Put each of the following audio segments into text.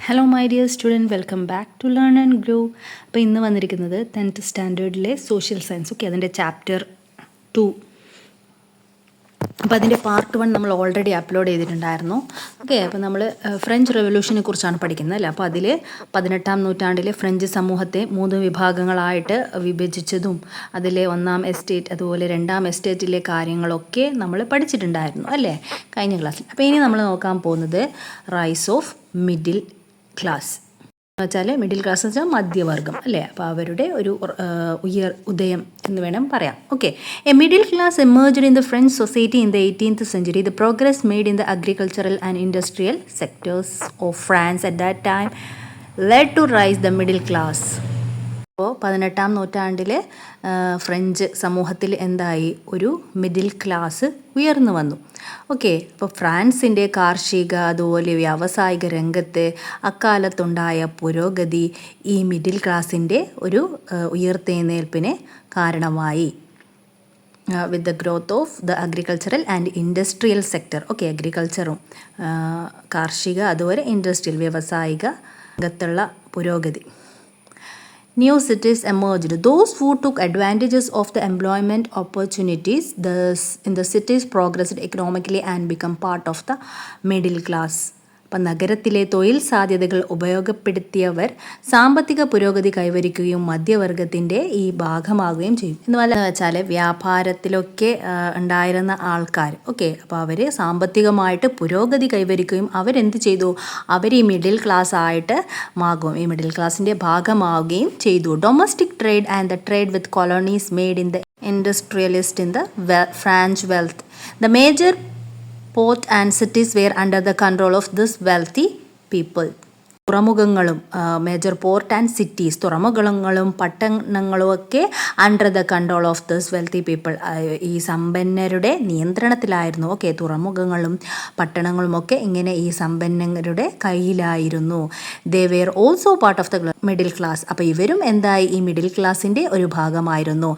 Hello my dear student, welcome back to learn and grow. അപ്പോൾ ഇന്ന് വന്നിരിക്കുന്നത് 10th സ്റ്റാൻഡേർഡിലെ സോഷ്യൽ സയൻസ്. ഓക്കെ, അതിൻ്റെ ചാപ്റ്റർ 2. അപ്പോൾ അതിൻ്റെ പാർട്ട് 1 നമ്മൾ ഓൾറെഡി അപ്ലോഡ് ചെയ്തിട്ടുണ്ടായിരുന്നു. ഓക്കെ, അപ്പോൾ നമ്മൾ ഫ്രഞ്ച് റെവല്യൂഷനെ കുറിച്ചാണ് പഠിക്കുന്നത് അല്ലേ. അപ്പോൾ അതിൽ 18-ാം നൂറ്റാണ്ടിലെ ഫ്രഞ്ച് സമൂഹത്തെ 3 വിഭാഗങ്ങളായിട്ട് വിഭജിച്ചതും അതിലെ 1ാം എസ്റ്റേറ്റ് അതുപോലെ 2ാം എസ്റ്റേറ്റിലെ കാര്യങ്ങളൊക്കെ നമ്മൾ പഠിച്ചിട്ടുണ്ടായിരുന്നു അല്ലേ കഴിഞ്ഞ ക്ലാസ്സിൽ. അപ്പോൾ ഇനി നമ്മൾ നോക്കാൻ പോകുന്നത് റൈസ് ഓഫ് മിഡിൽ ക്ലാസ് എന്ന് വെച്ചാൽ മിഡിൽ ക്ലാസ് എന്ന് വെച്ചാൽ മധ്യവർഗം അല്ലേ. അപ്പോൾ അവരുടെ ഒരു ഉദയം എന്ന് വേണം പറയാം. Okay, A middle class emerged in the French society in the 18th century. The progress made in the agricultural and industrial sectors of France at that time led to rise the middle class. അപ്പോൾ 18-ാം നൂറ്റാണ്ടിൽ French സമൂഹത്തിൽ എന്തായി, ഒരു middle class ഉയർന്നു വന്നു. Okay, അപ്പോൾ ഫ്രാൻസിൻ്റെ കാർഷിക അതുപോലെ വ്യാവസായിക രംഗത്ത് അക്കാലത്തുണ്ടായ പുരോഗതി ഈ മിഡിൽ ക്ലാസിൻ്റെ ഒരു ഉയർത്തെഴുന്നേൽപ്പിന് കാരണമായി. With the growth of the agricultural and industrial sector. Okay, അഗ്രികൾച്ചറും കാർഷിക അതുപോലെ ഇൻഡസ്ട്രിയൽ വ്യാവസായിക രംഗത്തുള്ള പുരോഗതി. New cities emerged. Those who took advantages of the employment opportunities in the cities progressed economically and become part of the middle class. അപ്പം നഗരത്തിലെ തൊഴിൽ സാധ്യതകൾ ഉപയോഗപ്പെടുത്തിയവർ സാമ്പത്തിക പുരോഗതി കൈവരിക്കുകയും മധ്യവർഗത്തിൻ്റെ ഈ ഭാഗമാകുകയും ചെയ്യും. എന്ന് വെച്ചാൽ വ്യാപാരത്തിലൊക്കെ ഉണ്ടായിരുന്ന ആൾക്കാർ, ഓക്കെ, അപ്പോൾ അവർ സാമ്പത്തികമായിട്ട് പുരോഗതി കൈവരിക്കുകയും അവരെന്ത് ചെയ്തു, അവർ ഈ മിഡിൽ ക്ലാസ് ആയിട്ട് ഈ മിഡിൽ ക്ലാസിൻ്റെ ഭാഗമാവുകയും ചെയ്തു. Domestic trade and the trade with colonies made in the industrialist in the French wealth. The major port and cities were under the control of this wealthy people. തുറമുഖങ്ങളും major port and cities, തുറമുഖങ്ങളും പട്ടണങ്ങളും ഒക്കെ under the control of this wealthy people, ഈ സമ്പന്നരുടെ നിയന്ത്രണത്തിലായിരുന്നു. Okay, തുറമുഖങ്ങളും പട്ടണങ്ങളും ഒക്കെ ഇങ്ങനെ ഈ സമ്പന്നരുടെ കയ്യിലായിരുന്നു. They were also part of the middle class. അപ്പോൾ ഇവരും എന്തായി, ഈ മിഡിൽ ക്ലാസിൻ്റെ ഒരു ഭാഗമായിരുന്നു.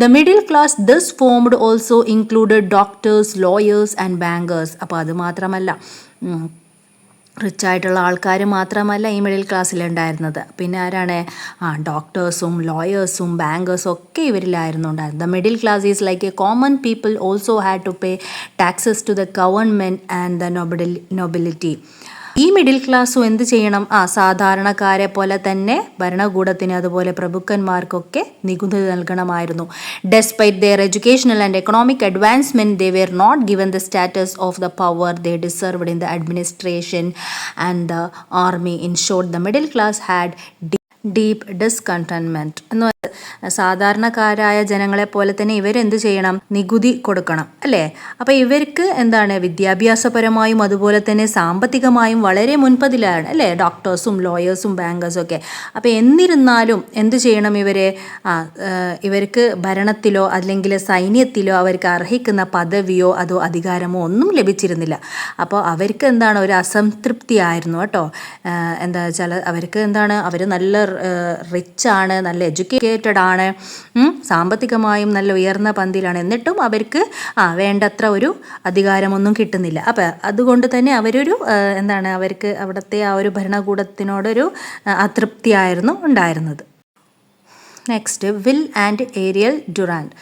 The middle class this formed also included doctors, lawyers and bankers. അപ്പോൾ അത് മാത്രമല്ല, റിച്ചായിട്ടുള്ള ആൾക്കാർ മാത്രമല്ല ഈ മിഡിൽ ക്ലാസ്സിലുണ്ടായിരുന്നത്, പിന്നെ ആരാണ്, ഡോക്ടേഴ്സും ലോയേഴ്സും ബാങ്കേഴ്സും ഒക്കെ ഇവരിലായിരുന്നു ഉണ്ടായിരുന്നത്. The middle class is like a common people also had to pay taxes to the government and the nobility. ഈ മിഡിൽ ക്ലാസ്സും എന്ത് ചെയ്യണം, സാധാരണക്കാരെ പോലെ തന്നെ ഭരണകൂടത്തിന് അതുപോലെ പ്രഭുക്കന്മാർക്കൊക്കെ നികുതി നൽകണമായിരുന്നു. Despite their educational and economic advancement they were not given the status of the power they deserved in the administration and the army. In short, the middle class had deep discontentment. എന്ന് സാധാരണക്കാരായ ജനങ്ങളെ പോലെ തന്നെ ഇവരെന്ത് ചെയ്യണം, നികുതി കൊടുക്കണം അല്ലേ. അപ്പോൾ ഇവർക്ക് എന്താണ്, വിദ്യാഭ്യാസപരമായും അതുപോലെ തന്നെ സാമ്പത്തികമായും വളരെ മുൻപതിലാണ് അല്ലേ, ഡോക്ടേഴ്സും ലോയേഴ്സും ബാങ്കേഴ്സും ഒക്കെ. അപ്പോൾ എന്നിരുന്നാലും എന്ത് ചെയ്യണം, ഇവർക്ക് ഭരണത്തിലോ അല്ലെങ്കിൽ സൈന്യത്തിലോ അവർക്ക് അർഹിക്കുന്ന പദവിയോ അതോ അധികാരമോ ഒന്നും ലഭിച്ചിരുന്നില്ല. അപ്പോൾ അവർക്ക് എന്താണ്, ഒരു അസംതൃപ്തി ആയിരുന്നു കേട്ടോ. എന്താ വെച്ചാൽ അവർക്ക് എന്താണ്, അവർ നല്ല റിച്ചാണ്, നല്ല എഡ്യൂക്കേറ്റഡ് ആണ്, സാമ്പത്തികമായും നല്ല ഉയർന്ന പന്തിയിലാണ്, എന്നിട്ടും അവർക്ക് വേണ്ടത്ര ഒരു അധികാരമൊന്നും കിട്ടുന്നില്ല. അപ്പോൾ അതുകൊണ്ട് തന്നെ അവരൊരു അവർക്ക് അവിടുത്തെ ആ ഒരു ഭരണകൂടത്തിനോടൊരു അതൃപ്തിയായിരുന്നു ഉണ്ടായിരുന്നത്. Next, Will and Ariel Durant.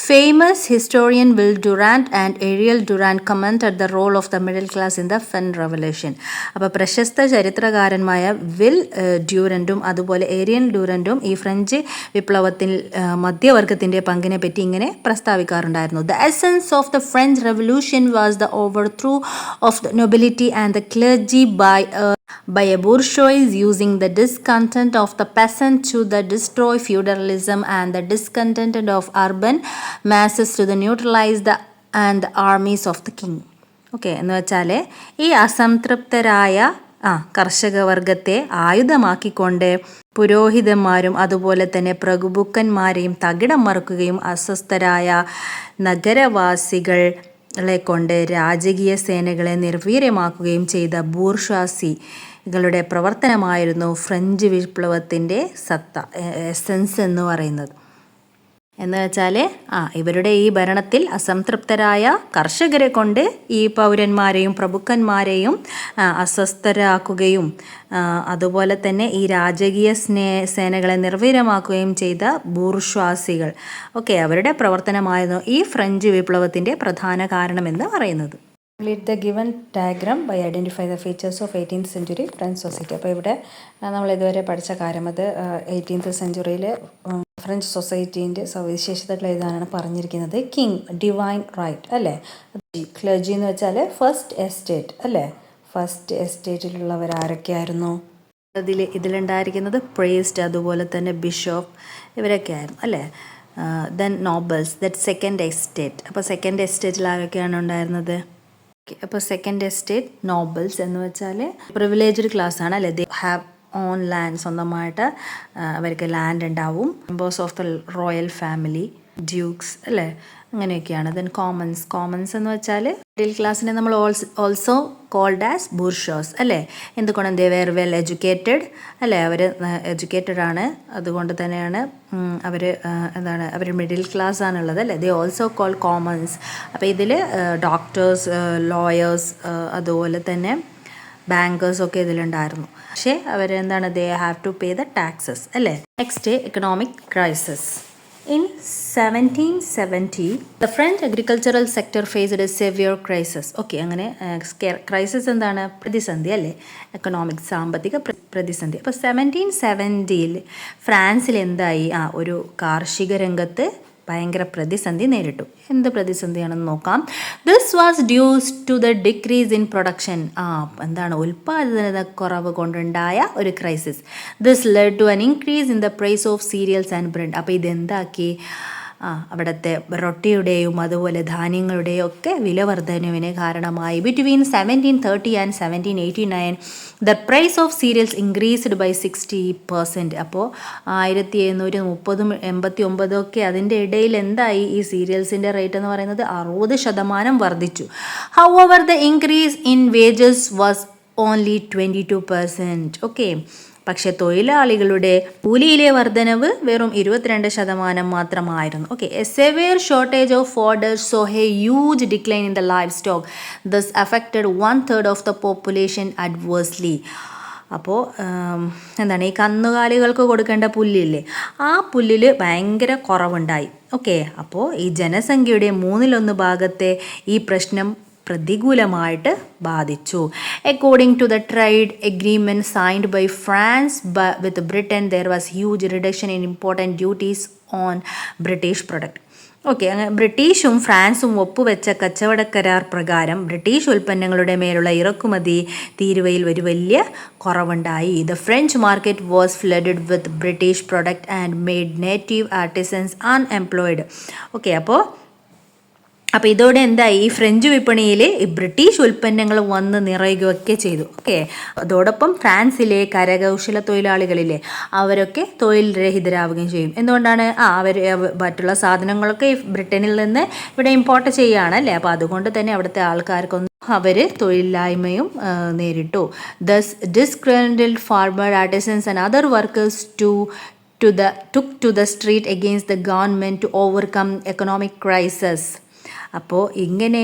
Famous historian Will Durant and Ariel Durant commented the role of the middle class in the French Revolution. അപ്പോൾ പ്രശസ്ത ചരിത്രകാരന്മായ വിൽ ഡ്യൂറൻറ്റും അതുപോലെ ഏരിയൽ ഡ്യൂറൻറ്റും ഈ ഫ്രഞ്ച് വിപ്ലവത്തിൽ മധ്യവർഗത്തിൻ്റെ പങ്കിനെ പറ്റി ഇങ്ങനെ പ്രസ്താവിക്കാറുണ്ടായിരുന്നു. The essence of the French Revolution was the overthrow of the nobility and the clergy by a bourgeoisie using the discontent of the peasant to the destroy feudalism and the discontent of urban masses to the neutralize the and the armies of the king. Okay, എന്ന് വെച്ചാൽ ഈ അസംതൃപ്തരായ കർഷകവർഗത്തെ ആയുധമാക്കിക്കൊണ്ട് പുരോഹിതന്മാരും അതുപോലെ തന്നെ പ്രഭുക്കന്മാരെയും തകിടം മറിക്കുകയും അസ്വസ്ഥരായ നഗരവാസികളെ കൊണ്ട് രാജകീയ സേനകളെ നിർവീര്യമാക്കുകയും ചെയ്ത ബൂർഷ്വാസികളുടെ പ്രവർത്തനമായിരുന്നു ഫ്രഞ്ച് വിപ്ലവത്തിൻ്റെ എസൻസ് എന്ന് പറയുന്നത്. എന്ന് വെച്ചാൽ ഇവരുടെ ഈ ഭരണത്തിൽ അസംതൃപ്തരായ കർഷകരെ കൊണ്ട് ഈ പൗരന്മാരെയും പ്രഭുക്കന്മാരെയും അസ്വസ്ഥരാക്കുകയും അതുപോലെ തന്നെ ഈ രാജകീയ സേനകളെ നിർവീര്യമാക്കുകയും ചെയ്ത ബൂർഷ്വാസികൾ അവരുടെ പ്രവർത്തനമായിരുന്നു ഈ ഫ്രഞ്ച് വിപ്ലവത്തിൻ്റെ പ്രധാന കാരണമെന്ന് പറയുന്നത്. Complete the given diagram by identify the features of 18th century French society. അപ്പോൾ ഇവിടെ നമ്മൾ ഇതുവരെ പഠിച്ച കാര്യം അത് 18th സെഞ്ച്വറിയിൽ ഫ്രഞ്ച് സൊസൈറ്റീൻ്റെ സവിശേഷതകൾ എഴുതാനാണ് പറഞ്ഞിരിക്കുന്നത്. കിങ്, ഡിവൈൻ റൈറ്റ് അല്ലേ. ക്ലർജി എന്ന് വെച്ചാൽ ഫസ്റ്റ് എസ്റ്റേറ്റ് അല്ലേ. ഫസ്റ്റ് എസ്റ്റേറ്റിലുള്ളവർ ആരൊക്കെയായിരുന്നു? ഇതിലുണ്ടായിരിക്കുന്നത് പ്രേസ്റ്റ്, അതുപോലെ തന്നെ ബിഷപ്പ്, ഇവരൊക്കെ ആയിരുന്നു അല്ലേ. Then nobles, that second estate. അപ്പോൾ സെക്കൻഡ് എസ്റ്റേറ്റിൽ ആരൊക്കെയാണ് ഉണ്ടായിരുന്നത്? അപ്പോൾ സെക്കൻഡ് എസ്റ്റേറ്റ് നോബൽസ് എന്ന് വെച്ചാൽ പ്രിവിലേജ്ഡ് ക്ലാസ് ആണ് അല്ലേ. ദേ ഹാവ് ഓൺ ലാൻഡ്, സ്വന്തമായിട്ട് അവർക്ക് ലാൻഡ് ഉണ്ടാവും. Members of the royal family, duke's അല്ലേ, അങ്ങനെയൊക്കെയാണ്. ദെൻ കോമൺസ് എന്ന് വെച്ചാൽ മിഡിൽ ക്ലാസ്സിനെ നമ്മൾ ഓൾസോ കോൾഡ് ആസ് ബൂർഷോസ് അല്ലേ. എന്തുകൊണ്ട്? ദേ വെയർ വെൽ എഡ്യൂക്കേറ്റഡ് അല്ലേ, അവർ എഡ്യൂക്കേറ്റഡ് ആണ്, അതുകൊണ്ട് തന്നെയാണ് അവർ മിഡിൽ ക്ലാസ് ആണുള്ളത് അല്ലേ. They also call Commons. അപ്പോൾ ഇതിൽ ഡോക്ടേഴ്സ്, ലോയേഴ്സ്, അതുപോലെ തന്നെ ബാങ്കേഴ്സ് ഒക്കെ ഇതിലുണ്ടായിരുന്നു. പക്ഷേ they have to pay the taxes അല്ലേ. Next, economic crisis. In 1770, the French agricultural sector faced a severe crisis. അങ്ങനെ ക്രൈസിസ് എന്താണ്? പ്രതിസന്ധി അല്ലേ. എക്കണോമിക്, സാമ്പത്തിക പ്രതിസന്ധി. അപ്പോൾ 1770 ഫ്രാൻസിൽ എന്തായി? ഒരു കാർഷിക രംഗത്ത് ഭയങ്കര പ്രതിസന്ധി നേരിട്ടു. എന്ത് പ്രതിസന്ധിയാണെന്ന് നോക്കാം. This was dues to the decrease in production. ഉൽപ്പാദന കുറവ് കൊണ്ടുണ്ടായ ഒരു crisis. This led to an increase in the price of cereals and bread. അപ്പോൾ ഇതെന്താക്കി? അവിടുത്തെ റൊട്ടിയുടെയും അതുപോലെ ധാന്യങ്ങളുടെയും ഒക്കെ വില വർധനവിന് കാരണമായി. Between 1730 and 1789 the price of cereals increased by 60%. അപ്പോൾ 1730 89 ഒക്കെ അതിൻ്റെ ഇടയിൽ എന്തായി? ഈ സീരിയൽസിൻ്റെ റേറ്റ് എന്ന് പറയുന്നത് 60% വർദ്ധിച്ചു. However the increase in wages was only 22%. പക്ഷെ തൊഴിലാളികളുടെ കൂലിയിലെ വർധനവ് വെറും 22% മാത്രമായിരുന്നു. A severe shortage of fodders so a huge decline in the livestock. This affected 1/3 of the population adversely. അപ്പോൾ ഈ കന്നുകാലികൾക്ക് കൊടുക്കേണ്ട പുല്ലില്ലേ, ആ പുല്ലിൽ ഭയങ്കര കുറവുണ്ടായി. അപ്പോൾ ഈ ജനസംഖ്യയുടെ 1/3 ഭാഗത്തെ ഈ പ്രശ്നം പ്രതികൂലമായിട്ട് ബാധിച്ചു. According to the trade agreement signed by France with Britain there was huge reduction in important duties on British product. അങ്ങനെ ബ്രിട്ടീഷും ഫ്രാൻസും ഒപ്പുവെച്ച കച്ചവട കരാർ പ്രകാരം ബ്രിട്ടീഷ് ഉൽപ്പന്നങ്ങളുടെ മേലുള്ള ഇറക്കുമതി തീരുവയിൽ ഒരു വലിയ കുറവുണ്ടായി. The French market was flooded with British product and made native artisans unemployed. അപ്പോൾ ഇതോടെ എന്തായി? ഈ ഫ്രഞ്ച് വിപണിയിൽ ഈ ബ്രിട്ടീഷ് ഉൽപ്പന്നങ്ങൾ വന്ന് നിറയുകയൊക്കെ ചെയ്തു. അതോടൊപ്പം ഫ്രാൻസിലെ കരകൗശല തൊഴിലാളികളിലെ അവരൊക്കെ തൊഴിൽ രഹിതരാവുകയും ചെയ്യും. എന്തുകൊണ്ടാണ്? അവർ മറ്റുള്ള സാധനങ്ങളൊക്കെ ബ്രിട്ടനിൽ നിന്ന് ഇവിടെ ഇമ്പോർട്ട് ചെയ്യുകയാണല്ലേ. അപ്പോൾ അതുകൊണ്ട് തന്നെ അവിടുത്തെ ആൾക്കാർക്കൊന്നും അവർ തൊഴിലില്ലായ്മയും നേരിട്ടു. Thus disgruntled farmer artisans and other workers took to the street against the government to overcome economic crisis. അപ്പോൾ ഇങ്ങനെ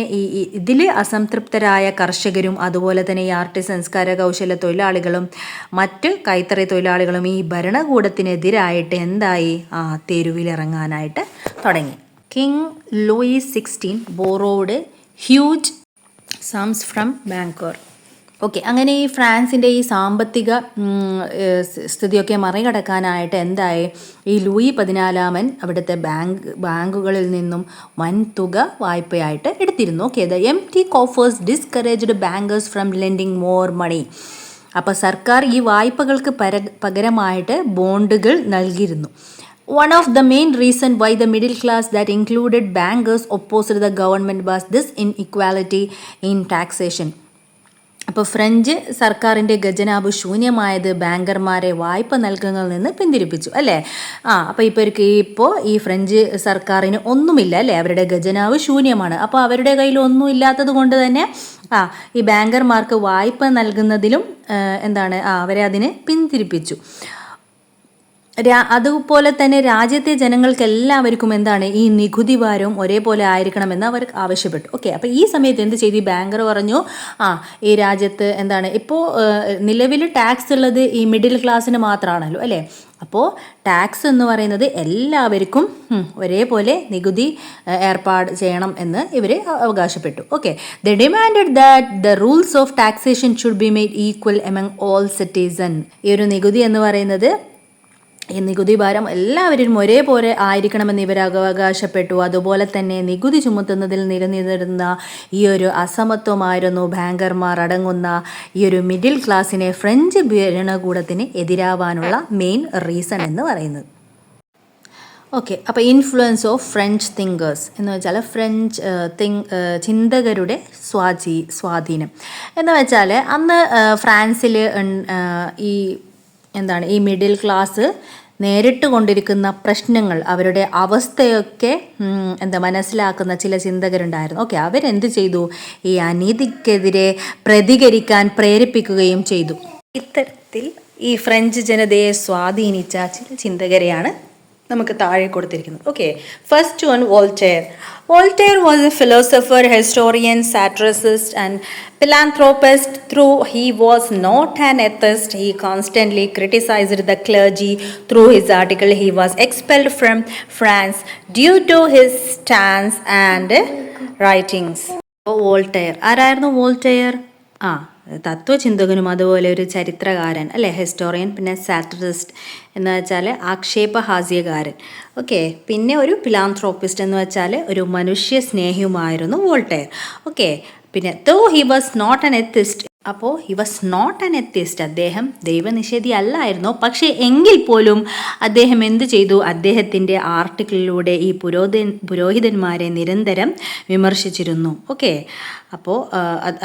ഇതിൽ അസംതൃപ്തരായ കർഷകരും അതുപോലെ തന്നെ ഈ ആർട്ടിസൻസ്, കരകൗശല തൊഴിലാളികളും മറ്റ് കൈത്തറി തൊഴിലാളികളും ഈ ഭരണകൂടത്തിനെതിരായിട്ട് എന്തായി? തെരുവിലിറങ്ങാനായിട്ട് തുടങ്ങി. കിങ് ലൂയി 16 ബോറോഡ് ഹ്യൂജ് സംസ് ഫ്രം ബാങ്കർ. അങ്ങനെ ഈ ഫ്രാൻസിൻ്റെ ഈ സാമ്പത്തിക സ്ഥിതിയൊക്കെ മറികടക്കാനായിട്ട് എന്തായി? ഈ ലൂയി 14 അവിടുത്തെ ബാങ്കുകളിൽ നിന്നും വൻതുക വായ്പയായിട്ട് എടുത്തിരുന്നു. The empty coffers discouraged bankers from lending more money. അപ്പോൾ സർക്കാർ ഈ വായ്പകൾക്ക് പകരമായിട്ട് ബോണ്ടുകൾ നൽകിയിരുന്നു. One of the main reasons why the middle class that included bankers opposed the government was this inequality in taxation. അപ്പോൾ ഫ്രഞ്ച് സർക്കാരിൻ്റെ ഖജനാവ് ശൂന്യമായത് ബാങ്കർമാരെ വായ്പ നൽകുന്നതിൽ നിന്ന് പിന്തിരിപ്പിച്ചു അല്ലേ. അപ്പോൾ ഇപ്പോൾ ഈ ഫ്രഞ്ച് സർക്കാരിന് ഒന്നുമില്ല അല്ലേ, അവരുടെ ഖജനാവ് ശൂന്യമാണ്. അപ്പോൾ അവരുടെ കയ്യിൽ ഒന്നും ഇല്ലാത്തത് കൊണ്ട് തന്നെ ഈ ബാങ്കർമാർക്ക് വായ്പ നൽകുന്നതിലും അവരെ അതിന് പിന്തിരിപ്പിച്ചു. അതുപോലെ തന്നെ രാജ്യത്തെ ജനങ്ങൾക്ക് എല്ലാവർക്കും എന്താണ് ഈ നികുതി ഭാരവും ഒരേപോലെ ആയിരിക്കണമെന്ന് അവർ ആവശ്യപ്പെട്ടു. ഓക്കെ, അപ്പോൾ ഈ സമയത്ത് എന്ത് ചെയ്തു? ഈ ബാങ്കർ പറഞ്ഞു, ഈ രാജ്യത്ത് എന്താണ് ഇപ്പോൾ നിലവിൽ ടാക്സ് ഉള്ളത് ഈ മിഡിൽ ക്ലാസ്സിന് മാത്രമാണല്ലോ അല്ലേ. അപ്പോൾ ടാക്സ് എന്ന് പറയുന്നത് എല്ലാവർക്കും ഒരേപോലെ നികുതി ഏർപ്പാട് ചെയ്യണം എന്ന് ഇവർ അവകാശപ്പെട്ടു. Okay, the demanded that the rules of taxation should be made equal among all citizen. ഈ ഒരു നികുതി എന്ന് പറയുന്നത്, ഈ നികുതി ഭാരം എല്ലാവരും ഒരേപോലെ ആയിരിക്കണമെന്ന് ഇവർ അവകാശപ്പെട്ടു. അതുപോലെ തന്നെ നികുതി ചുമത്തുന്നതിൽ നിലനിന്നിരുന്ന ഈ ഒരു അസമത്വമായിരുന്നു ബാങ്കർമാർ അടങ്ങുന്ന ഈ ഒരു മിഡിൽ ക്ലാസ്സിനെ ഫ്രഞ്ച് ഭരണകൂടത്തിന് എതിരാവാനുള്ള മെയിൻ റീസൺ എന്ന് പറയുന്നത്. ഓക്കെ, അപ്പോൾ ഇൻഫ്ലുവൻസ് ഓഫ് ഫ്രഞ്ച് തിങ്കേഴ്സ് എന്ന് വെച്ചാൽ ഫ്രഞ്ച് ചിന്തകരുടെ സ്വാധീനം എന്ന് വെച്ചാൽ അന്ന് ഫ്രാൻസിൽ ഈ മിഡിൽ ക്ലാസ് നേരിട്ട് കൊണ്ടിരിക്കുന്ന പ്രശ്നങ്ങൾ, അവരുടെ അവസ്ഥയൊക്കെ മനസ്സിലാക്കുന്ന ചില ചിന്തകരുണ്ടായിരുന്നു. ഓക്കെ, അവരെന്ത് ചെയ്തു? ഈ അനീതിക്കെതിരെ പ്രതികരിക്കാൻ പ്രേരിപ്പിക്കുകയും ചെയ്തു. ഇത്തരത്തിൽ ഈ ഫ്രഞ്ച് ജനതയെ സ്വാധീനിച്ച ചില ചിന്തകരെയാണ് നമുക്ക് താഴെ കൊടുത്തിരിക്കുന്നത്. Okay, first one Voltaire. Voltaire was a philosopher, historian, satirist and philanthropist. Though he was not an atheist, he constantly criticized the clergy. Through his article, he was expelled from France due to his stance and writings. Voltaire ആരായിരുന്നു? Voltaire തത്വചിന്തകനും അതുപോലെ ഒരു ചരിത്രകാരൻ അല്ലേ, historian, പിന്നെ സാറ്ററിസ്റ്റ് എന്ന് വെച്ചാൽ ആക്ഷേപഹാസ്യകാരൻ. Okay, പിന്നെ ഒരു ഫിലാന്ത്രോപ്പിസ്റ്റ് എന്ന് വെച്ചാൽ ഒരു മനുഷ്യ സ്നേഹിയുമായിരുന്നു വോൾട്ടയർ. ഓക്കെ, പിന്നെ he was not an atheist. അപ്പോൾ he was not an atheist, അദ്ദേഹം ദൈവനിഷേധി അല്ലായിരുന്നു. പക്ഷേ എങ്കിൽ പോലും അദ്ദേഹം എന്ത് ചെയ്തു? അദ്ദേഹത്തിൻ്റെ ആർട്ടിക്കിളിലൂടെ ഈ പുരോഹിതന്മാരെ നിരന്തരം വിമർശിച്ചിരുന്നു. ഓക്കെ, അപ്പോൾ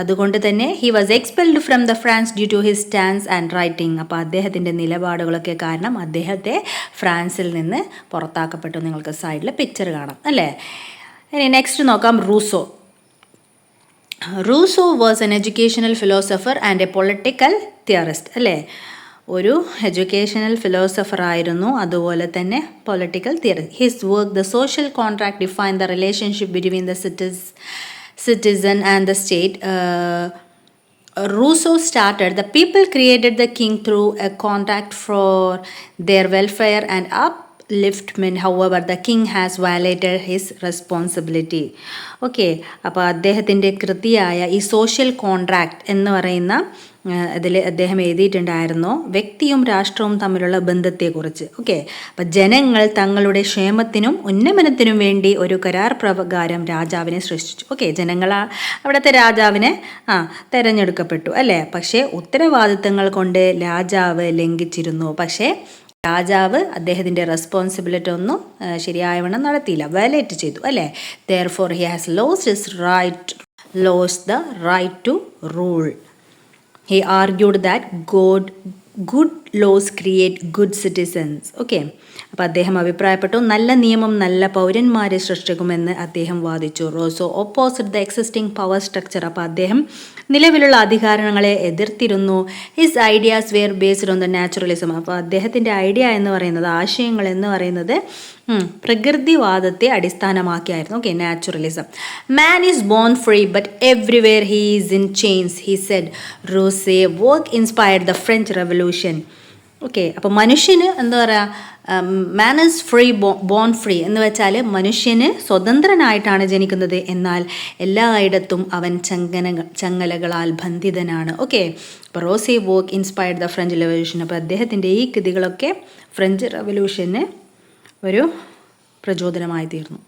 അതുകൊണ്ട് തന്നെ he was expelled from the France due to his stance and writing. അപ്പോൾ അദ്ദേഹത്തിൻ്റെ നിലപാടുകളൊക്കെ കാരണം അദ്ദേഹത്തെ ഫ്രാൻസിൽ നിന്ന് പുറത്താക്കപ്പെട്ടു. നിങ്ങൾക്ക് സൈഡിൽ പിക്ചർ കാണാം അല്ലേ. ഇനി നെക്സ്റ്റ് നോക്കാം, Rousseau. Rousseau was an educational philosopher and a political theorist അല്ലേ. ഒരു എഡ്യൂക്കേഷണൽ ഫിലോസഫർ ആയിരുന്നു, അതുപോലെ തന്നെ political theorist. His work the social contract define the relationship between the citizen and the state. Rousseau started, the people created the king through a contract for their welfare and upliftment. However, the king has violated his responsibility. Okay, അപ്പോൾ അദ്ദേഹത്തിൻ്റെ കൃതിയായ ഈ social contract എന്ന് പറയുന്ന അതിൽ അദ്ദേഹം എഴുതിയിട്ടുണ്ടായിരുന്നു വ്യക്തിയും രാഷ്ട്രവും തമ്മിലുള്ള ബന്ധത്തെക്കുറിച്ച്. ഓക്കെ, അപ്പം ജനങ്ങൾ തങ്ങളുടെ ക്ഷേമത്തിനും ഉന്നമനത്തിനും വേണ്ടി ഒരു കരാർ പ്രകാരം രാജാവിനെ സൃഷ്ടിച്ചു. ഓക്കെ, ജനങ്ങൾ അവിടുത്തെ രാജാവിനെ തിരഞ്ഞെടുക്കപ്പെട്ടു അല്ലേ. പക്ഷേ ഉത്തരവാദിത്തങ്ങൾ കൊണ്ട് രാജാവ് ലംഘിച്ചിരുന്നു. പക്ഷേ രാജാവ് അദ്ദേഹത്തിൻ്റെ റെസ്പോൺസിബിലിറ്റി ഒന്നും ശരിയായവണ്ണം നടത്തിയില്ല, വയലേറ്റ് ചെയ്തു അല്ലേ. Therefore he has lost the right to rule. He argued that good laws create good citizens. Okay, അപ്പോൾ അദ്ദേഹം അഭിപ്രായപ്പെട്ടു നല്ല നിയമം നല്ല പൗരന്മാരെ സൃഷ്ടിക്കുമെന്ന് അദ്ദേഹം വാദിച്ചു. Rousseau opposite the existing power structure. അപ്പോൾ അദ്ദേഹം നിലവിലുള്ള അധികാരങ്ങളെ എതിർത്തിരുന്നു. His ideas were based on the naturalism. അപ്പോൾ അദ്ദേഹത്തിൻ്റെ ഐഡിയ എന്ന് പറയുന്നത്, ആശയങ്ങൾ എന്ന് പറയുന്നത് പ്രകൃതിവാദത്തെ അടിസ്ഥാനമാക്കിയായിരുന്നു. Okay, naturalism. Man is born free but everywhere he is in chains, he said. Rousseau work inspired the French revolution. Okay, അപ്പോൾ മനുഷ്യന് എന്താ പറയുക, man is free born free എന്ന് വെച്ചാൽ മനുഷ്യന് സ്വതന്ത്രനായിട്ടാണ് ജനിക്കുന്നത്, എന്നാൽ എല്ലായിടത്തും അവൻ ചങ്ങലകളാൽ ബന്ധിതനാണ്. ഓക്കെ, അപ്പോൾ Rousseau work inspired the French revolution. അപ്പോൾ അദ്ദേഹത്തിൻ്റെ ഈ കൃതികളൊക്കെ ഫ്രഞ്ച് റെവല്യൂഷന് ഒരു പ്രചോദനമായി തീർന്നു.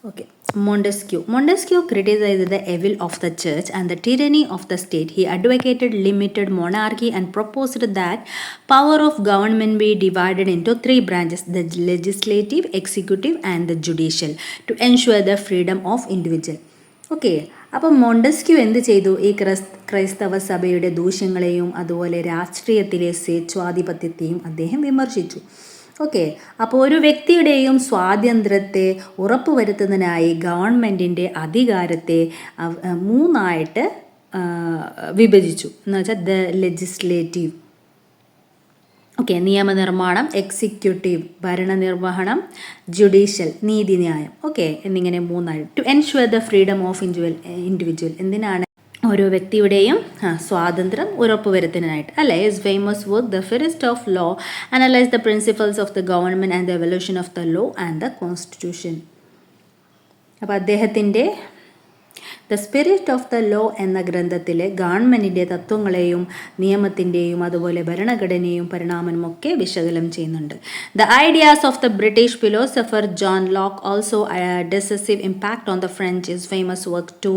Okay, Montesquieu criticized the evil of the church and the tyranny of the state. He advocated limited monarchy and proposed that power of government be divided into three branches, the legislative, executive and the judicial, to ensure the freedom of individual. Okay, അപ്പോൾ Montesquieu എന്ത് ചെയ്തു? ഈ ക്രൈസ്തവ സഭയുടെ ദൂഷ്യങ്ങളെയും അതുപോലെ രാഷ്ട്രീയത്തിലെ സ്വേച്ഛാധിപത്യത്തെയും അദ്ദേഹം വിമർശിച്ചു. ഓക്കെ, അപ്പോൾ ഒരു വ്യക്തിയുടെയും സ്വാതന്ത്ര്യത്തെ ഉറപ്പുവരുത്തുന്നതിനായി ഗവൺമെൻറ്റിൻ്റെ അധികാരത്തെ മൂന്നായിട്ട് വിഭജിച്ചു. എന്ന് വെച്ചാൽ ദ ലെജിസ്ലേറ്റീവ്, ഓക്കെ, നിയമനിർമ്മാണം, എക്സിക്യൂട്ടീവ് ഭരണനിർവഹണം, ജുഡീഷ്യൽ നീതിന്യായം, ഓക്കെ, എന്നിങ്ങനെ മൂന്നായി. To ensure the freedom of individual എന്തിനാണ്? ഓരോ വ്യക്തിയുടെയും സ്വാതന്ത്ര്യം ഉറപ്പുവരുത്തുന്നതിനായിട്ട് അല്ലേ. His famous work the spirit of law analyse the principles of the government and the evolution of the law and the constitution. അപ്പോൾ അദ്ദേഹത്തിൻ്റെ the spirit of the law എന്ന ഗ്രന്ഥത്തിൽ ഗവൺമെൻറ്റിൻ്റെ തത്വങ്ങളെയും നിയമത്തിൻ്റെയും അതുപോലെ ഭരണഘടനയും പരിണാമമൊക്കെ വിശകലനം ചെയ്യുന്നുണ്ട്. The ideas of the British philosopher John Locke also decisive impact on the French is famous work two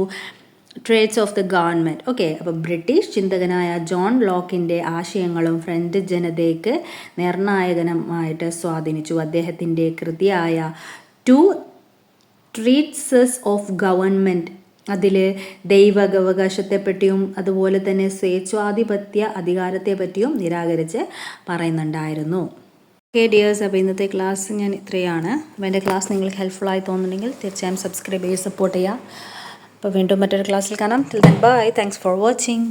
treatises of the government. Okay, അപ്പോൾ ബ്രിട്ടീഷ് ചിന്തകനായ ജോൺ ലോക്കിൻ്റെ ആശയങ്ങളും ഫ്രഞ്ച് ജനതയ്ക്ക് നിർണായകമായിട്ട് സ്വാധീനിച്ചു. അദ്ദേഹത്തിൻ്റെ കൃതിയായ ടു ട്രീറ്റ്സസ് ഓഫ് ഗവൺമെൻറ് അതിൽ ദൈവവകാശത്തെപ്പറ്റിയും അതുപോലെ തന്നെ സ്വേച്ഛാധിപത്യ അധികാരത്തെ പറ്റിയും നിരാകരിച്ച് പറയുന്നുണ്ടായിരുന്നു. ഓക്കെ ഡിയേഴ്സ്, അപ്പോൾ ഇന്നത്തെ ക്ലാസ് ഞാൻ ഇത്രയാണ്. അപ്പോൾ എൻ്റെ ക്ലാസ് നിങ്ങൾക്ക് ഹെൽപ്ഫുള്ളായി തോന്നുന്നുണ്ടെങ്കിൽ തീർച്ചയായും സബ്സ്ക്രൈബ് ചെയ്യുക, സപ്പോർട്ട് ചെയ്യുക. അപ്പോൾ വീണ്ടും മറ്റൊരു ക്ലാസ്സിൽ കാണാം. Till then bye, thanks for watching.